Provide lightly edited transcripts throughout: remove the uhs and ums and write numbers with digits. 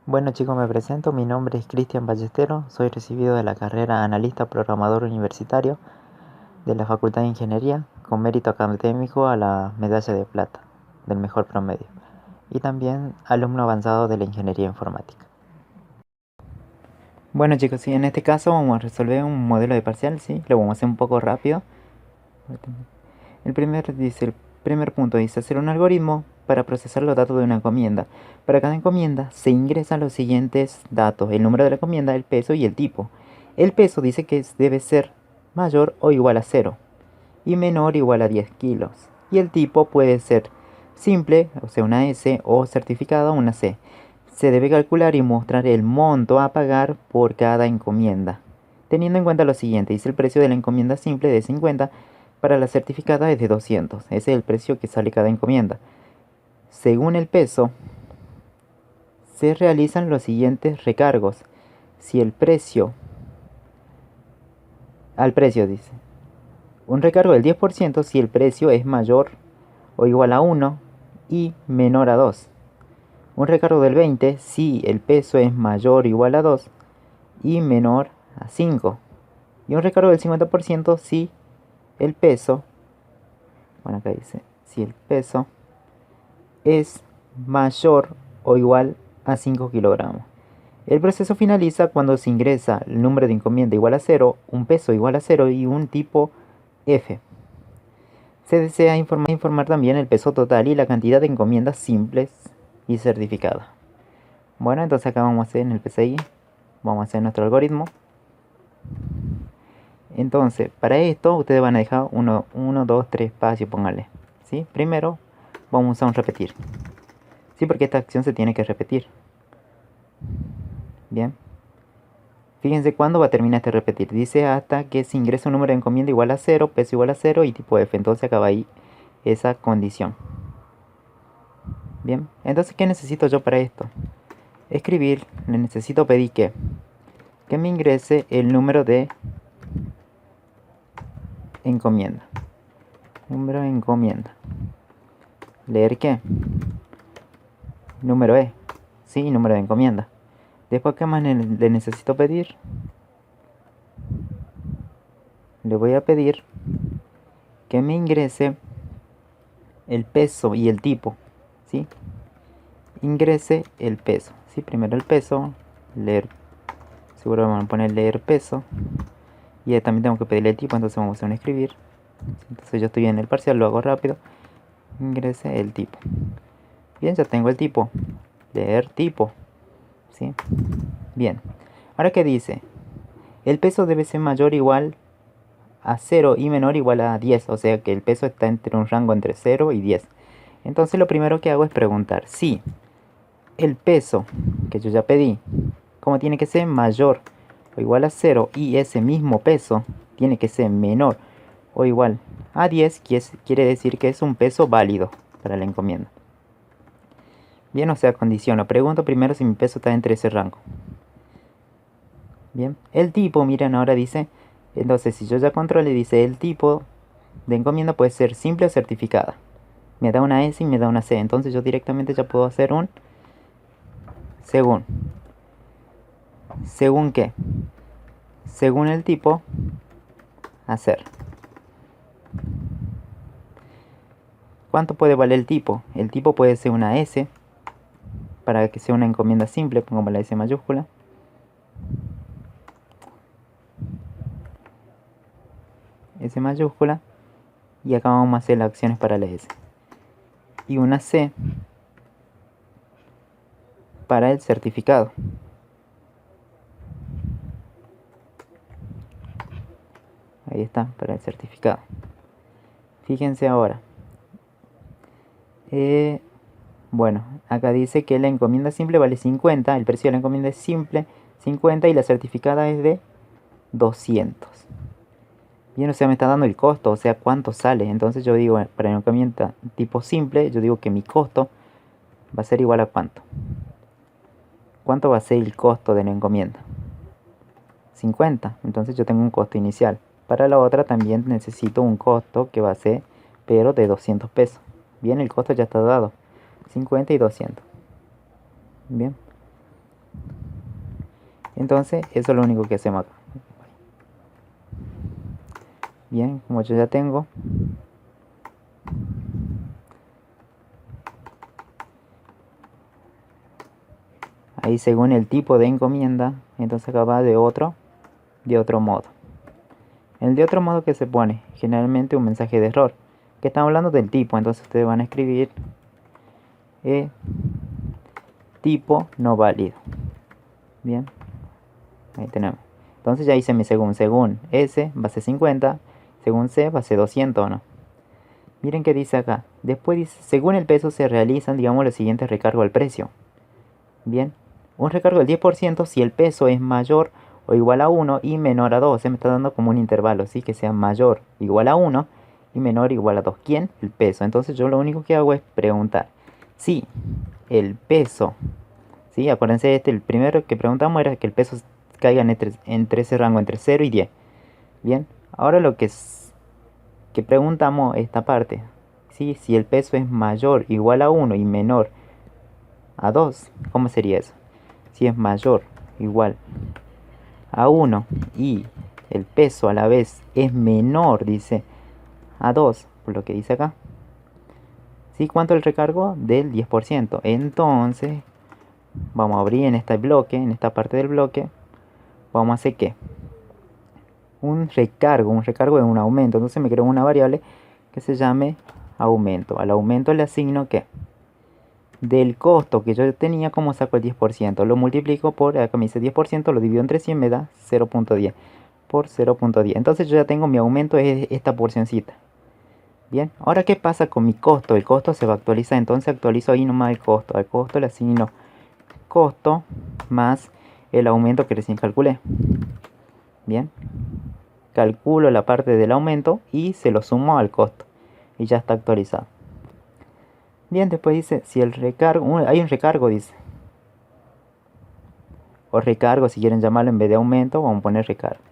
Bueno chicos, me presento, mi nombre es Cristian Ballestero, soy recibido de la carrera Analista Programador Universitario de la Facultad de Ingeniería con mérito académico a la medalla de plata del mejor promedio y también alumno avanzado de la Ingeniería Informática. Bueno chicos, sí, en este caso vamos a resolver un modelo de parcial, sí, lo vamos a hacer un poco rápido. El primer punto dice hacer un algoritmo para procesar los datos de una encomienda. Para cada encomienda se ingresan los siguientes datos: el número de la encomienda, el peso y el tipo. El peso dice que debe ser mayor o igual a 0 y menor o igual a 10 kilos. Y el tipo puede ser simple, o sea, una S, o certificada, una C. Se debe calcular y mostrar el monto a pagar por cada encomienda, teniendo en cuenta lo siguiente. Dice el precio de la encomienda simple de 50, para la certificada es de 200. Ese es el precio que sale cada encomienda. Según el peso, se realizan los siguientes recargos. Si el precio, al precio dice, un recargo del 10% si el precio es mayor o igual a 1 y menor a 2. Un recargo del 20% si el peso es mayor o igual a 2 y menor a 5. Y un recargo del 50% si el peso, bueno acá dice, si el peso es mayor o igual a 5 kilogramos. El proceso finaliza cuando se ingresa el número de encomienda igual a 0, un peso igual a 0 y un tipo F. Se desea informar también el peso total y la cantidad de encomiendas simples y certificadas. Bueno, entonces acá vamos a hacer en el PCI, vamos a hacer nuestro algoritmo. Entonces, para esto ustedes van a dejar 1, 2, 3 espacios, pónganle. ¿Sí? Primero vamos a usar un repetir. Sí, porque esta acción se tiene que repetir. Bien. Fíjense cuándo va a terminar este repetir. Dice hasta que se ingrese un número de encomienda igual a 0, peso igual a 0 y tipo F. Entonces acaba ahí esa condición. Bien. Entonces, ¿qué necesito yo para esto? Escribir, le necesito pedir que me ingrese el número de encomienda. Número de encomienda. Leer qué. Número E. Sí, número de encomienda. Después, ¿qué más le necesito pedir? Le voy a pedir que me ingrese el peso y el tipo. ¿Sí? Ingrese el peso. ¿Sí? Primero el peso. Leer. Seguro vamos a poner leer peso. Y también tengo que pedirle el tipo. Entonces vamos a hacer un escribir. Entonces yo estoy en el parcial, lo hago rápido. Ingrese el tipo. Bien, ya tengo el tipo. Leer tipo. ¿Sí? Bien. Ahora, ¿qué dice? El peso debe ser mayor o igual a 0 y menor o igual a 10. O sea que el peso está entre un rango entre 0 y 10. Entonces lo primero que hago es preguntar si el peso que yo ya pedí, como tiene que ser mayor o igual a 0 y ese mismo peso tiene que ser menor o igual a 10, quiere decir que es un peso válido para la encomienda. Bien, o sea, condiciono. Pregunto primero si mi peso está entre ese rango. Bien, el tipo, miren, ahora dice, entonces si yo ya controlé, dice el tipo de encomienda puede ser simple o certificada. Me da una S y me da una C. Entonces yo directamente ya puedo hacer un según. ¿Según qué? Según el tipo, hacer. ¿Cuánto puede valer el tipo? El tipo puede ser una S, para que sea una encomienda simple, pongamos la S mayúscula. S mayúscula. Y acá vamos a hacer las acciones para la S. Y una C para el certificado. Ahí está, para el certificado. Fíjense ahora. Bueno, acá dice que la encomienda simple vale 50. El precio de la encomienda es simple 50 y la certificada es de 200. Bien, o sea, me está dando el costo, o sea, cuánto sale. Entonces yo digo, para la encomienda tipo simple, yo digo que mi costo va a ser igual a cuánto. ¿Cuánto va a ser el costo de la encomienda? 50. Entonces yo tengo un costo inicial. Para la otra también necesito un costo que va a ser, pero de 200 pesos. Bien, el costo ya está dado. 50 y 200. Bien. Entonces eso es lo único que hacemos acá. Bien, como yo ya tengo, ahí según el tipo de encomienda, entonces acá va de otro modo. El de otro modo que se pone generalmente un mensaje de error, que estamos hablando del tipo, entonces ustedes van a escribir tipo no válido. Bien, ahí tenemos. Entonces ya hice mi según S va a ser 50, según C va a ser 200, ¿no? Miren que dice acá, después dice, según el peso se realizan, digamos, los siguientes recargos al precio. Bien, un recargo del 10% si el peso es mayor o igual a 1 y menor a 2. Se me está dando como un intervalo, ¿sí? Que sea mayor o igual a 1 y menor o igual a 2. ¿Quién? El peso. Entonces yo lo único que hago es preguntar si el peso, ¿sí? Acuérdense, el primero que preguntamos era que el peso caiga entre ese rango, entre 0 y 10. Bien, ahora lo que preguntamos esta parte, ¿sí? Si el peso es mayor o igual a 1 y menor a 2, ¿cómo sería eso? Si es mayor o igual a 1 y el peso a la vez es menor, dice, a 2, por lo que dice acá. ¿Sí? ¿Cuánto el recargo? Del 10%. Entonces, vamos a abrir en este bloque, en esta parte del bloque, vamos a hacer ¿qué? Un recargo de un aumento. Entonces me creo una variable que se llame aumento. Al aumento le asigno ¿qué? Del costo que yo tenía, como saco el 10%, lo multiplico por, acá me dice 10%, lo divido entre 100, me da 0.10 por 0.10. Entonces yo ya tengo mi aumento, es esta porcioncita. Bien, ahora ¿qué pasa con mi costo? El costo se va a actualizar, entonces actualizo ahí nomás el costo. Al costo le asigno costo más el aumento que recién calculé. Bien, calculo la parte del aumento y se lo sumo al costo y ya está actualizado. Bien, después dice, si el recargo, hay un recargo, dice. O recargo, si quieren llamarlo, en vez de aumento, vamos a poner recargo.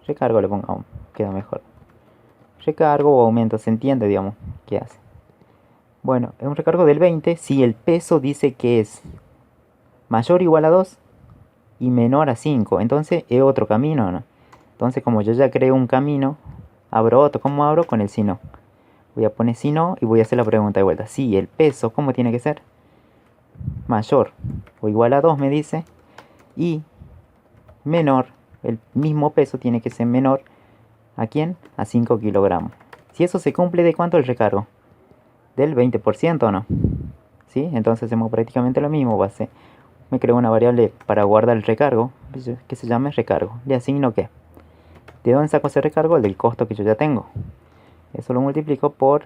Recargo le pongamos, queda mejor. Recargo o aumento, se entiende, digamos, qué hace. Bueno, es un recargo del 20 si el peso dice que es mayor o igual a 2 y menor a 5. Entonces es otro camino, ¿no? Entonces, como yo ya creé un camino, abro otro. ¿Cómo abro? Con el si no. Voy a poner si no y voy a hacer la pregunta de vuelta. Si el peso, ¿cómo tiene que ser? Mayor o igual a 2 me dice. Y menor, el mismo peso tiene que ser menor. ¿A quién? A 5 kilogramos. Si eso se cumple, ¿de cuánto el recargo? Del 20%, ¿no? ¿Sí? Entonces hacemos prácticamente lo mismo. Me creo una variable para guardar el recargo, que se llame recargo. ¿Le asigno qué? ¿De dónde saco ese recargo? Del costo que yo ya tengo. Eso lo multiplico por,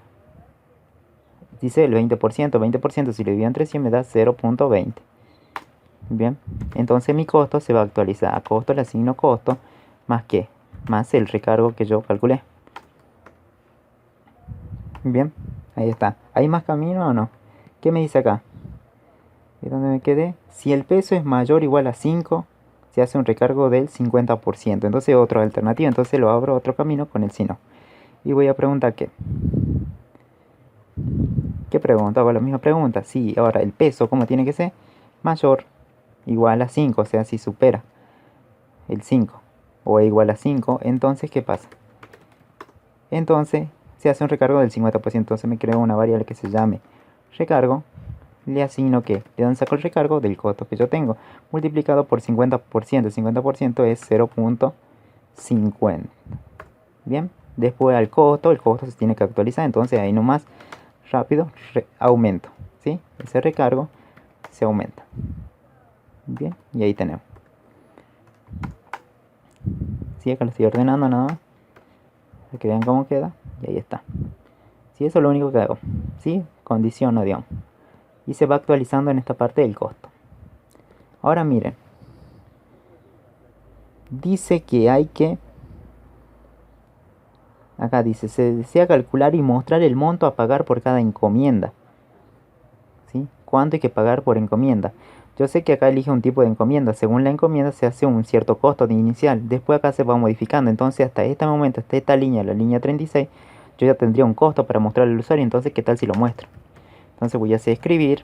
dice el 20%. 20% si lo divido entre 100 me da 0.20. Bien, entonces mi costo se va a actualizar. A costo le asigno costo más que, más el recargo que yo calculé. Bien, ahí está. ¿Hay más camino o no? ¿Qué me dice acá? ¿Y dónde me quedé? Si el peso es mayor o igual a 5, se hace un recargo del 50%. Entonces otra alternativa. Entonces lo abro otro camino con el si no. Y voy a preguntar ¿qué? ¿Qué pregunta? Hago la misma pregunta. Sí, ahora el peso, ¿cómo tiene que ser? Mayor, igual a 5. O sea, si supera el 5 o es igual a 5, entonces ¿qué pasa? Entonces se hace un recargo del 50%. Entonces me creo una variable que se llame recargo. Le asigno que, ¿de dónde saco el recargo? Del costo que yo tengo, multiplicado por 50%. El 50% es 0.50. Bien, después al costo, el costo se tiene que actualizar. Entonces ahí nomás, rápido, aumento. ¿Sí? Ese recargo se aumenta. Bien, y ahí tenemos. Sí, acá lo estoy ordenando nada más, para que vean cómo queda. Y ahí está. Sí, eso es lo único que hago. ¿Sí? Condiciono, digamos. Y se va actualizando en esta parte del costo. Ahora miren. Dice que hay que... Acá dice, se desea calcular y mostrar el monto a pagar por cada encomienda. ¿Sí? ¿Cuánto hay que pagar por encomienda? Yo sé que acá elige un tipo de encomienda. Según la encomienda se hace un cierto costo de inicial. Después acá se va modificando. Entonces hasta este momento, hasta esta línea, la línea 36, yo ya tendría un costo para mostrarle al usuario. Entonces, ¿qué tal si lo muestro? Entonces voy a hacer escribir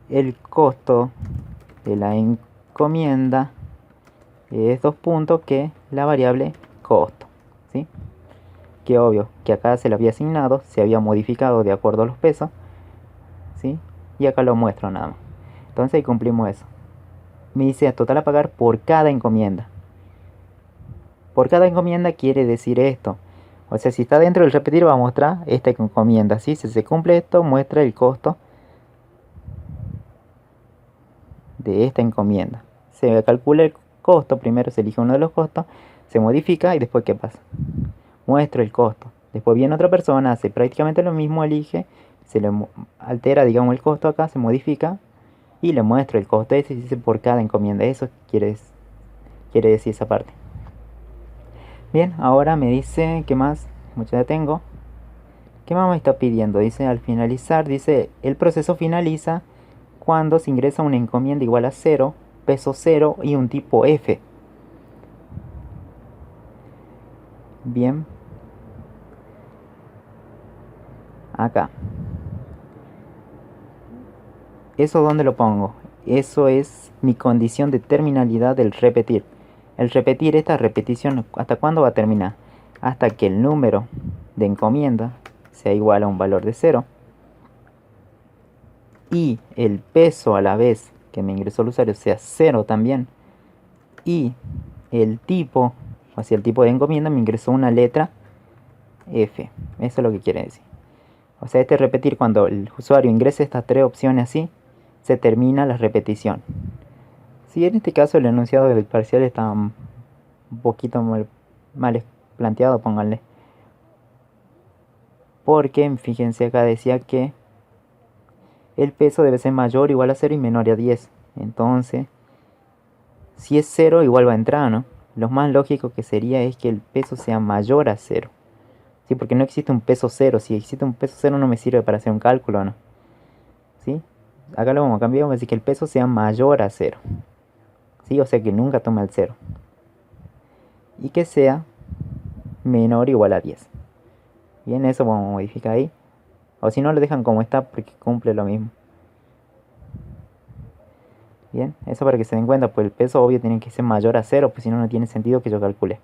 el costo de la encomienda es dos puntos que la variable costo, ¿sí? Que obvio que acá se le había asignado, se había modificado de acuerdo a los pesos, ¿sí? Y acá lo muestro nada más. Entonces ahí cumplimos eso. Me dice total a pagar por cada encomienda. Por cada encomienda quiere decir esto. O sea, si está dentro del repetir va a mostrar esta encomienda, ¿sí? Si se cumple esto, muestra el costo de esta encomienda. Se calcula el costo, primero se elige uno de los costos, se modifica y después ¿qué pasa? Muestro el costo. Después viene otra persona, hace prácticamente lo mismo, elige, se le altera, digamos, el costo acá, se modifica y le muestro el costo. Ese dice por cada encomienda. Eso quiere decir esa parte. Bien, ahora me dice, ¿qué más? Mucho ya tengo. ¿Qué más me está pidiendo? Dice, al finalizar, dice, el proceso finaliza cuando se ingresa una encomienda igual a 0, peso 0 y un tipo F. Bien. Acá. ¿Eso dónde lo pongo? Eso es mi condición de terminalidad del repetir. El repetir, esta repetición, ¿hasta cuándo va a terminar? Hasta que el número de encomienda sea igual a un valor de 0 y el peso a la vez que me ingresó el usuario sea 0 también, y el tipo, o sea, el tipo de encomienda me ingresó una letra F. Eso es lo que quiere decir. O sea, este repetir, cuando el usuario ingrese estas tres opciones así, se termina la repetición. Si en este caso el enunciado del parcial está un poquito mal planteado, pónganle. Porque fíjense acá decía que el peso debe ser mayor o igual a 0 y menor a 10. Entonces, si es 0 igual va a entrar, ¿no? Lo más lógico que sería es que el peso sea mayor a 0. ¿Sí? Porque no existe un peso 0. Si existe un peso 0 no me sirve para hacer un cálculo, ¿no? ¿Sí? Acá lo vamos a cambiar, vamos a decir que el peso sea mayor a 0. ¿Sí? O sea que nunca toma el 0. Y que sea menor o igual a 10. Bien, eso vamos a modificar ahí. O si no, lo dejan como está porque cumple lo mismo. Bien, eso para que se den cuenta, pues el peso obvio tiene que ser mayor a 0, pues si no, no tiene sentido que yo calcule.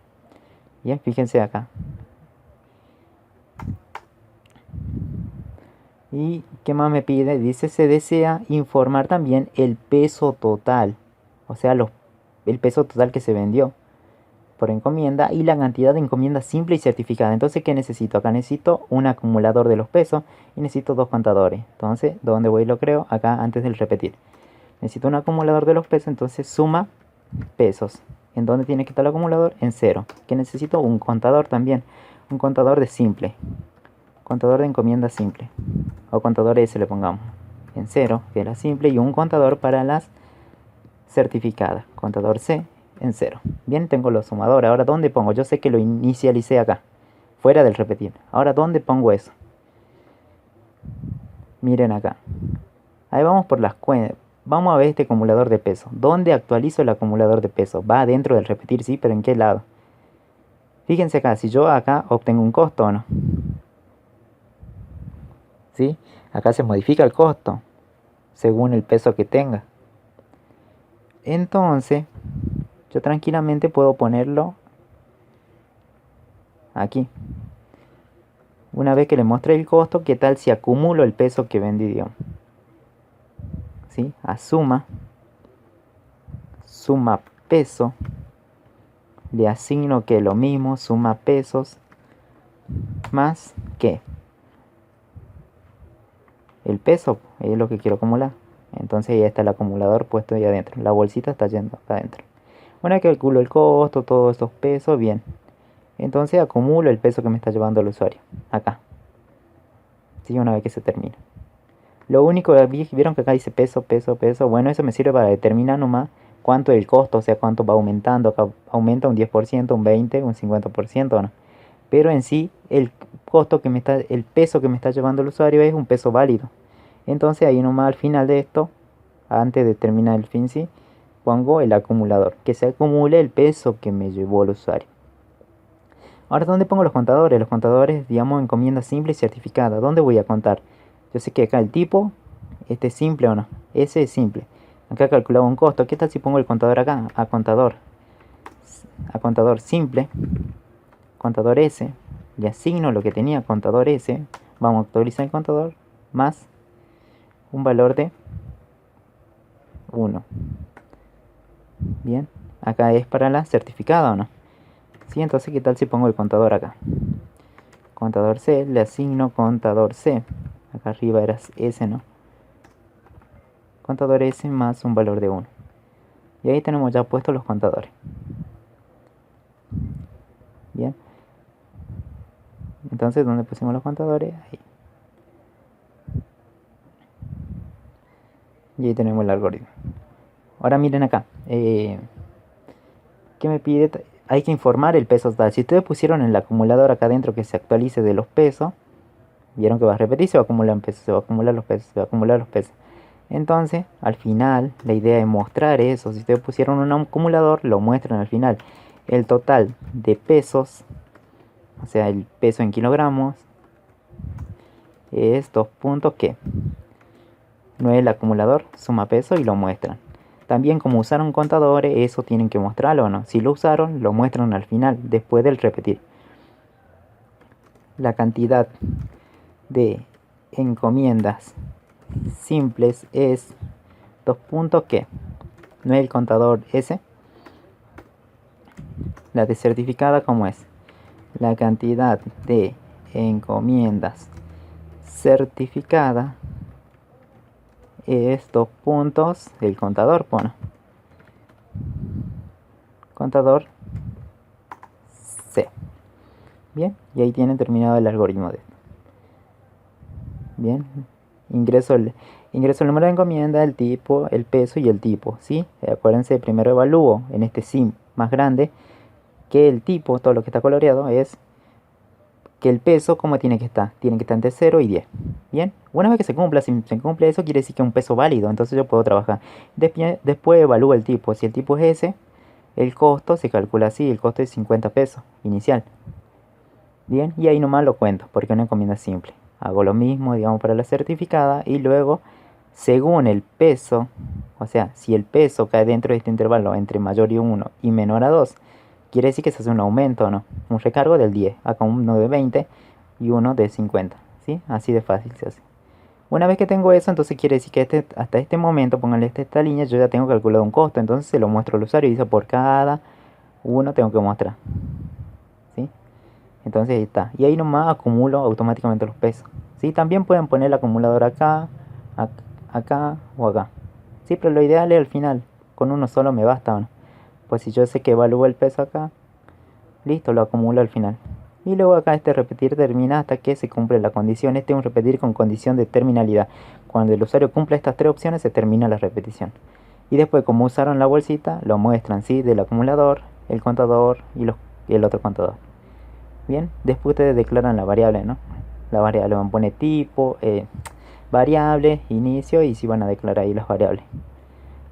Bien, fíjense acá. ¿Y qué más me pide? Dice, se desea informar también el peso total. O sea, el peso total que se vendió por encomienda y la cantidad de encomienda simple y certificada. Entonces, ¿qué necesito? Acá necesito un acumulador de los pesos y necesito dos contadores. Entonces, ¿dónde voy y lo creo? Acá antes del repetir. Necesito un acumulador de los pesos, entonces suma pesos. ¿En dónde tiene que estar el acumulador? En 0. ¿Qué necesito? Un contador también. Un contador de simple. Contador de encomienda simple. O contador S le pongamos. En 0, que es la simple, y un contador para las certificadas. Contador C en 0. Bien, tengo los sumadores. Ahora, ¿dónde pongo? Yo sé que lo inicialicé acá, fuera del repetir. Ahora, ¿dónde pongo eso? Miren acá. Ahí vamos por las cuentas. Vamos a ver este acumulador de peso. ¿Dónde actualizo el acumulador de peso? Va dentro del repetir, sí, pero ¿en qué lado? Fíjense acá, si yo acá obtengo un costo o no. ¿Sí? Acá se modifica el costo según el peso que tenga. Entonces, yo tranquilamente puedo ponerlo aquí. Una vez que le mostré el costo, ¿qué tal si acumulo el peso que vendí, digamos? ¿Sí? A suma peso, le asigno que lo mismo, suma pesos, más que el peso es lo que quiero acumular. Entonces ya está el acumulador puesto ahí adentro. La bolsita está yendo acá adentro. Una vez que calculo el costo, todos estos pesos, bien. Entonces acumulo el peso que me está llevando el usuario. Acá. ¿Sí? Una vez que se termina. Lo único, vieron que acá dice peso, peso, peso. Bueno, eso me sirve para determinar nomás cuánto es el costo, o sea, cuánto va aumentando. Acá aumenta un 10%, un 20%, un 50%, ¿no? Pero en sí, el peso que me está llevando el usuario es un peso válido. Entonces ahí nomás al final de esto, antes de terminar el fin, sí, pongo el acumulador, que se acumule el peso que me llevó el usuario. Ahora, ¿dónde pongo los contadores? Los contadores, digamos, encomienda simple y certificada. ¿Dónde voy a contar? Yo sé que acá el tipo, este es simple o no. Ese es simple. Acá calculaba un costo. ¿Qué tal si pongo el contador acá? A contador simple, contador S, le asigno lo que tenía contador S, vamos a actualizar el contador, más un valor de 1. Bien, acá es para la certificada o no. Sí, entonces ¿qué tal si pongo el contador acá? Contador C, le asigno contador C. Acá arriba era S, ¿no? Contador S más un valor de 1. Y ahí tenemos ya puestos los contadores. Bien. Entonces, ¿dónde pusimos los contadores? Ahí. Y ahí tenemos el algoritmo. Ahora miren acá. ¿Qué me pide? Hay que informar el peso total. Si ustedes pusieron en el acumulador acá adentro que se actualice de los pesos, vieron que va a repetir, se va a acumular pesos, se va a acumular los pesos, se va a acumular los pesos. Entonces, al final, la idea es mostrar eso. Si ustedes pusieron un acumulador, lo muestran al final. El total de pesos, o sea, el peso en kilogramos, es 2 puntos que no es el acumulador, suma peso y lo muestran. También como usaron contadores, eso tienen que mostrarlo o no. Si lo usaron, lo muestran al final, después del repetir. La cantidad de encomiendas simples es 2 puntos que no es el contador S. La de certificada, ¿cómo es? La cantidad de encomiendas certificada es 2 puntos el contador, pone contador C. Bien, y ahí tienen terminado el algoritmo de esto. Bien, ingreso el número de encomienda, el tipo, el peso y el tipo, ¿sí? Acuérdense, primero evalúo en este sim más grande que el tipo, todo lo que está coloreado, es que el peso, ¿cómo tiene que estar? Tiene que estar entre 0 y 10. Bien, una vez que se cumpla, si se cumple eso, quiere decir que es un peso válido, entonces yo puedo trabajar. Después evalúo el tipo, si el tipo es ese, el costo se calcula así, el costo es 50 pesos inicial. Bien, y ahí nomás lo cuento, porque es una encomienda simple. Hago lo mismo, digamos, para la certificada y luego, según el peso, o sea, si el peso cae dentro de este intervalo entre mayor y 1 y menor a 2, quiere decir que se hace un aumento, ¿no? Un recargo del 10, acá uno de 20 y uno de 50, ¿sí? Así de fácil se hace. Una vez que tengo eso, entonces quiere decir que hasta este momento, pónganle esta línea, yo ya tengo calculado un costo, entonces se lo muestro al usuario y dice por cada uno tengo que mostrar, ¿sí? Entonces ahí está. Y ahí nomás acumulo automáticamente los pesos. ¿Sí? También pueden poner el acumulador acá, acá o acá. Sí, pero lo ideal es al final. Con uno solo me basta, ¿no? Pues si yo sé que evalúo el peso acá, listo, lo acumulo al final. Y luego acá este repetir termina hasta que se cumple la condición. Este es un repetir con condición de terminalidad. Cuando el usuario cumple estas tres opciones se termina la repetición. Y después como usaron la bolsita, lo muestran, ¿sí? Del acumulador, el contador y el otro contador. Bien, después ustedes declaran la variable, ¿no? La variable van a poner tipo, variable, inicio y si van a declarar ahí las variables.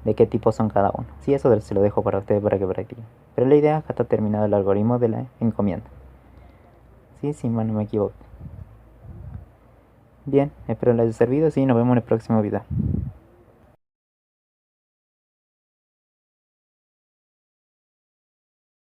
De qué tipo son cada uno. Sí, eso se lo dejo para ustedes para que practiquen. Pero la idea es que está terminado el algoritmo de la encomienda. Sí, si no me equivoco. Bien, espero les haya servido. Sí, nos vemos en el próximo video.